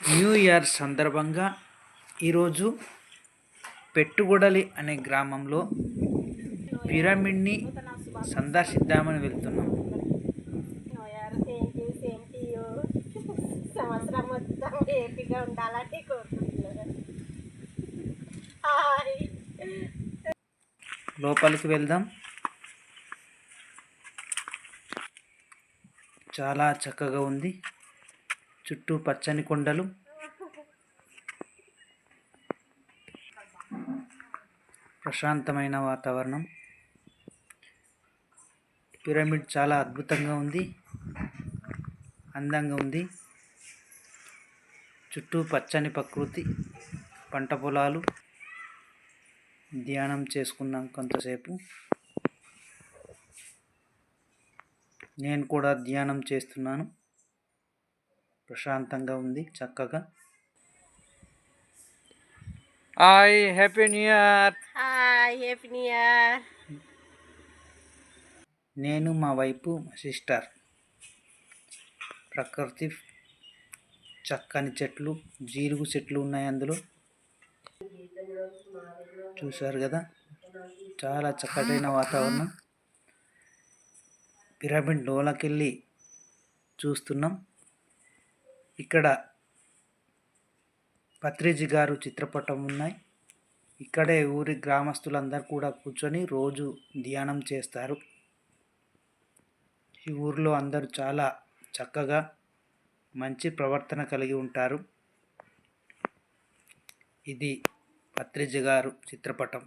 New year సందర్భంగా ఈరోజు పెట్టుగొడలి అనే గ్రామంలో పిరమిడ్ని సందర్శిద్దామని వెళ్తున్నాం. సంవత్సరం మొత్తం హ్యాపీగా ఉండాలని కోరుకుంటున్నాను. లోపలికి వెళ్దాం. చాలా చక్కగా ఉంది. చుట్టూ పచ్చని కొండలు, ప్రశాంతమైన వాతావరణం. పిరమిడ్ చాలా అద్భుతంగా ఉంది, అందంగా ఉంది. చుట్టూ పచ్చని ప్రకృతి, పంట పొలాలు. ధ్యానం చేసుకున్నాం కొంతసేపు. నేను కూడా ధ్యానం చేస్తున్నాను. ప్రశాంతంగా ఉంది, చక్కగా. Hi, happy new year. Hi, happy new year. నేను, మా వైపు, మా సిస్టర్. ప్రకృతి, చక్కని చెట్లు, జీలుగు చెట్లు ఉన్నాయి అందులో. చూశారు కదా, చాలా చక్కటైన వాతావరణం. పిరమిడ్ లోనకెళ్ళి చూస్తున్నాం. ఇక్కడ పత్రిజీ గారు చిత్రపటం ఉన్నాయి. ఇక్కడే ఊరి గ్రామస్తులందరూ కూడా కూర్చొని రోజు ధ్యానం చేస్తారు. ఈ ఊరిలో అందరూ చాలా చక్కగా మంచి ప్రవర్తన కలిగి ఉంటారు. ఇది పత్రిజీ గారు చిత్రపటం.